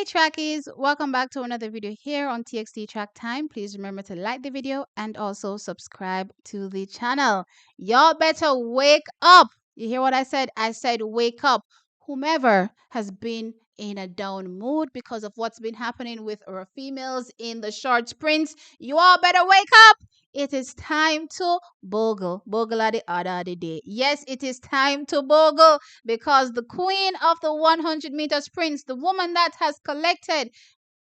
Hey trackies, welcome back to another video here on TXT Track Time. Please remember to like the video and also subscribe to the channel. Y'all better wake up. You hear what I said? I said wake up. Whomever has been in a down mood because of what's been happening with our females in the short sprints, you all better wake up. It is time to bogle. Bogle at the order of the day. Yes, it is time to bogle because the queen of the 100-meter sprints, the woman that has collected,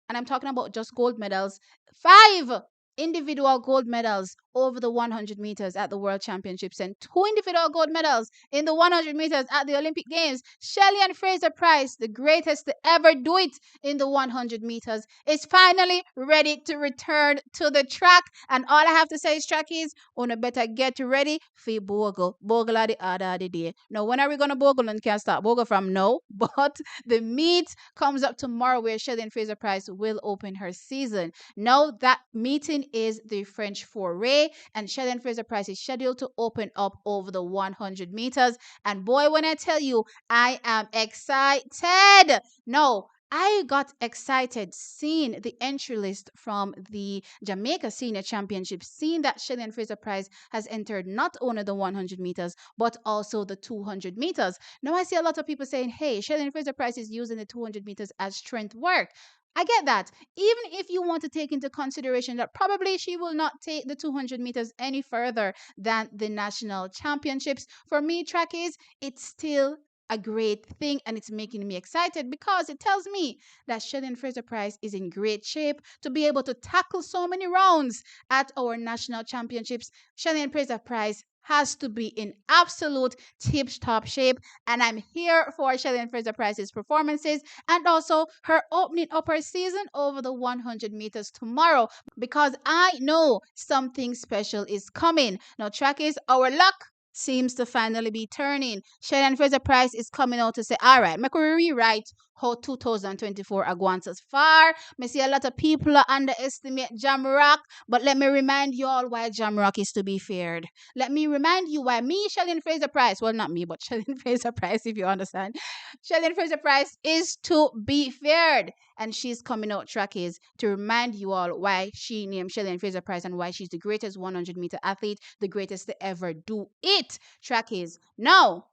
and I'm talking about just gold medals, 5 individual gold medals over the 100 meters at the World Championships and 2 individual gold medals in the 100 meters at the Olympic Games. Shelly-Ann Fraser-Pryce, the greatest to ever do it in the 100 meters, is finally ready to return to the track. And all I have to say is, trackies, una better get ready for bogle. Bogle at the order of the day. Now, when are we going to bogle? And can't start bogle from now, but the meet comes up tomorrow where Shelly-Ann Fraser-Pryce will open her season. Now, that meeting is the French foray, and Shelly-Ann Fraser-Pryce is scheduled to open up over the 100 meters. And boy, when I tell you, I am excited. No, I got excited seeing the entry list from the Jamaica Senior Championship, seeing that Shelly-Ann Fraser-Pryce has entered not only the 100 meters, but also the 200 meters. Now, I see a lot of people saying, hey, Shelly-Ann Fraser-Pryce is using the 200 meters as strength work. I get that. Even if you want to take into consideration that probably she will not take the 200 meters any further than the national championships, for me, trackies, it's still a great thing and it's making me excited because it tells me that Shelly-Ann Fraser-Pryce is in great shape to be able to tackle so many rounds at our national championships. Shelly-Ann Fraser-Pryce has to be in absolute tip-top shape, and I'm here for Shelly-Ann Fraser-Pryce's performances and also her opening up her season over the 100 meters tomorrow because I know something special is coming. Now, trackies, our luck seems to finally be turning. Shelly-Ann Fraser-Pryce is coming out to say, all right, make we rewrite how 2024 are going so far. Me see a lot of people underestimate Jamrock, but let me remind you all why Jamrock is to be feared. Let me remind you why me, Shelly-Ann Fraser-Pryce, well, not me, but Shelly-Ann Fraser-Pryce, if you understand. Shelly-Ann Fraser-Pryce is to be feared. And she's coming out, trackies, to remind you all why she named Shelly-Ann Fraser-Pryce and why she's the greatest 100-meter athlete, the greatest to ever do it, trackies. Now,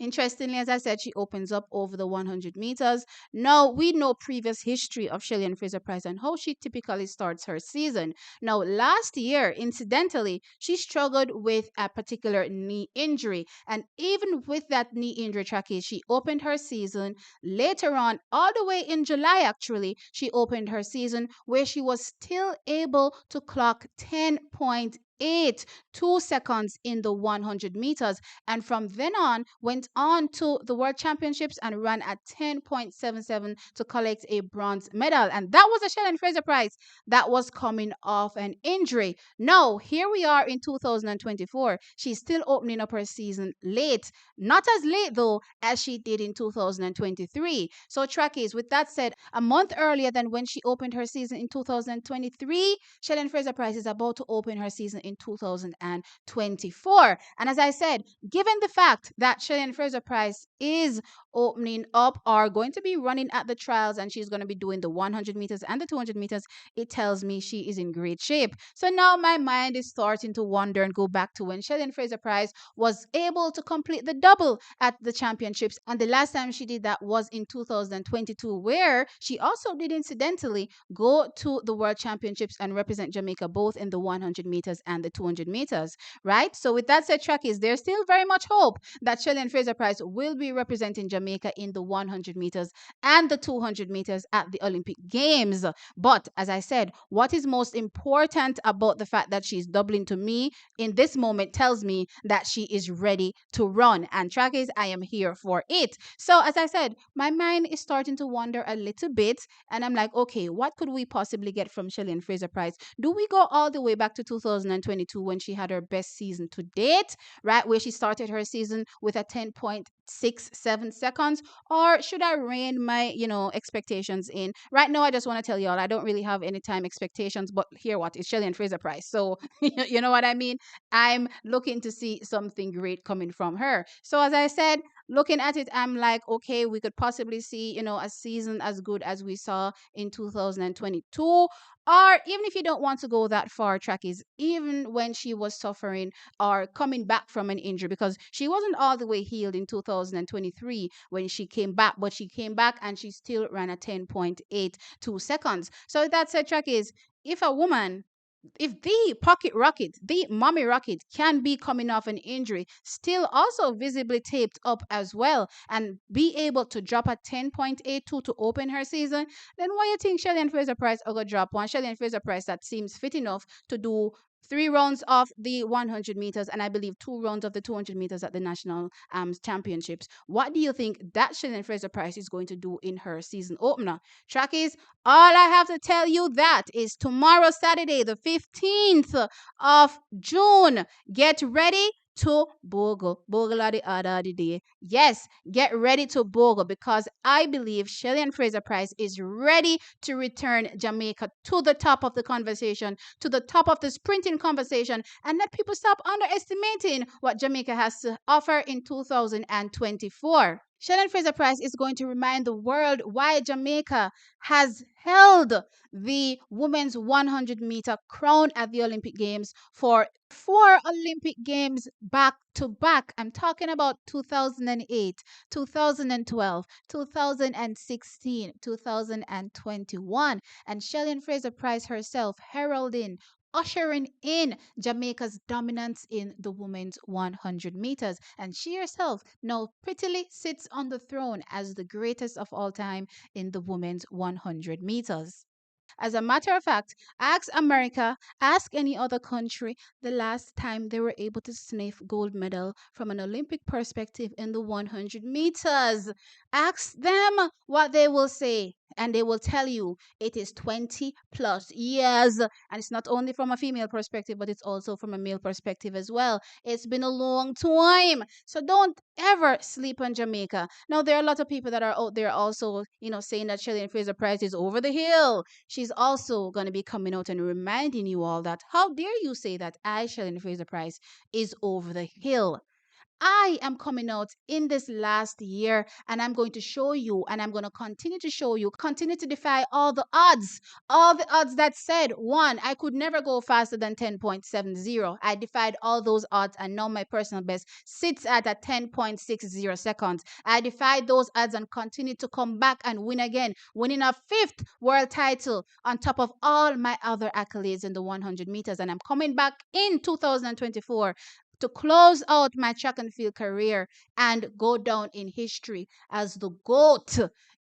interestingly, as I said, she opens up over the 100 meters. Now, we know previous history of Shelly-Ann Fraser-Pryce and how she typically starts her season. Now, last year, incidentally, she struggled with a particular knee injury. And even with that knee injury, trackies, she opened her season later on, all the way in July, actually, she opened her season where she was still able to clock 10.8, 2 seconds in the 100 meters, and from then on went on to the World Championships and ran at 10.77 to collect a bronze medal. And that was a Shelly-Ann Fraser-Pryce that was coming off an injury. Now, here we are in 2024. She's still opening up her season late. Not as late, though, as she did in 2023. So, trackies, with that said, a month earlier than when she opened her season in 2023, Shelly-Ann Fraser-Pryce is about to open her season in 2024. And as I said, given the fact that Shelly-Ann Fraser-Pryce is opening up or going to be running at the trials and she's going to be doing the 100 meters and the 200 meters, it tells me she is in great shape. So now my mind is starting to wander and go back to when Shelly-Ann Fraser-Pryce was able to complete the double at the championships. And the last time she did that was in 2022, where she also did incidentally go to the World Championships and represent Jamaica both in the 100 meters and the 200 meters, right? So with that said, trackies, there's still very much hope that Shelly-Ann Fraser-Pryce will be representing Jamaica in the 100 meters and the 200 meters at the Olympic Games. But as I said, what is most important about the fact that she's doubling to me in this moment tells me that she is ready to run. And trackies, I am here for it. So as I said, my mind is starting to wander a little bit, and I'm like, okay, what could we possibly get from Shelly-Ann Fraser-Pryce? Do we go all the way back to 2022 when she had her best season to date, right? Where she started her season with a 10.67 seconds, or should I rein my, expectations in? Right now, I just want to tell y'all, I don't really have any time expectations, but here what is Shelly-Ann Fraser-Pryce. So, you know what I mean? I'm looking to see something great coming from her. So as I said, looking at it, I'm like, okay, we could possibly see, a season as good as we saw in 2022. Or even if you don't want to go that far, trackies, even when she was suffering or coming back from an injury, because she wasn't all the way healed in 2023 when she came back, but she came back and she still ran a 10.82 seconds. So that's a trackies. If a woman, if the pocket rocket, the mommy rocket, can be coming off an injury, still also visibly taped up as well, and be able to drop a 10.82 to open her season, then why you think Shelly-Ann Fraser-Pryce are going to drop one? Shelly-Ann Fraser-Pryce that seems fit enough to do 3 rounds of the 100 meters and I believe 2 rounds of the 200 meters at the national championships. What do you think that Shelly-Ann Fraser-Pryce is going to do in her season opener? Trackies, all I have to tell you that is tomorrow, Saturday, the 15th of June. Get ready to bogle. Bogle are the other of the day. Yes, get ready to bogle because I believe Shelly-Ann Fraser-Pryce is ready to return Jamaica to the top of the conversation, to the top of the sprinting conversation, and let people stop underestimating what Jamaica has to offer in 2024. Shelly-Ann Fraser-Pryce is going to remind the world why Jamaica has held the women's 100-meter crown at the Olympic Games for 4 Olympic Games back to back. I'm talking about 2008, 2012, 2016, 2021. And Shelly-Ann Fraser-Pryce herself heralding, ushering in Jamaica's dominance in the women's 100 meters. And she herself now prettily sits on the throne as the greatest of all time in the women's 100 meters. As a matter of fact, ask America, ask any other country the last time they were able to sniff gold medal from an Olympic perspective in the 100 meters. Ask them what they will say. And they will tell you it is 20 plus years. And it's not only from a female perspective, but it's also from a male perspective as well. It's been a long time. So don't ever sleep on Jamaica. Now, there are a lot of people that are out there also, saying that Shelly-Ann Fraser-Pryce is over the hill. She's also going to be coming out and reminding you all that how dare you say that I, Shelly-Ann Fraser-Pryce, is over the hill. I am coming out in this last year and I'm going to show you and I'm going to continue to show you, continue to defy all the odds that said, one, I could never go faster than 10.70. I defied all those odds and now my personal best sits at a 10.60 seconds. I defied those odds and continue to come back and win again, winning a 5th world title on top of all my other accolades in the 100 meters. And I'm coming back in 2024 to close out my track and field career and go down in history as the GOAT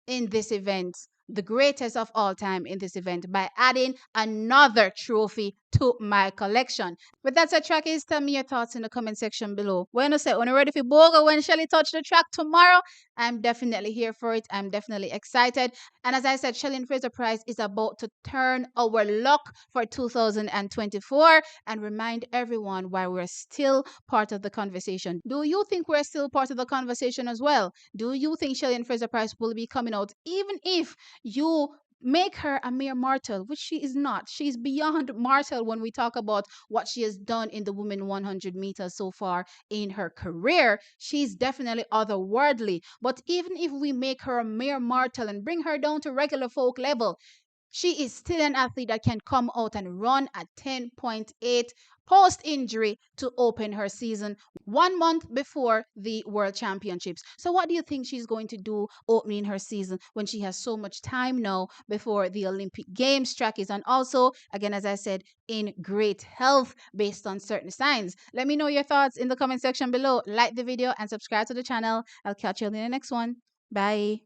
in this event, the greatest of all time in this event, by adding another trophy to my collection. With that said, trackies, tell me your thoughts in the comment section below. When I say, when you're ready for Boga, when Shelly touch the track tomorrow, I'm definitely here for it. I'm definitely excited. And as I said, Shelly-Ann Fraser-Pryce is about to turn our luck for 2024 and remind everyone why we're still part of the conversation. Do you think we're still part of the conversation as well? Do you think Shelly-Ann Fraser-Pryce will be coming out even if you make her a mere mortal, which she is not? She's beyond mortal when we talk about what she has done in the women 100 meters so far in her career. She's definitely otherworldly. But even if we make her a mere mortal and bring her down to regular folk level, she is still an athlete that can come out and run at 10.8 post injury to open her season 1 month before the World Championships. So, what do you think she's going to do opening her season when she has so much time now before the Olympic Games track is? And also, again, as I said, in great health based on certain signs. Let me know your thoughts in the comment section below. Like the video and subscribe to the channel. I'll catch you in the next one. Bye.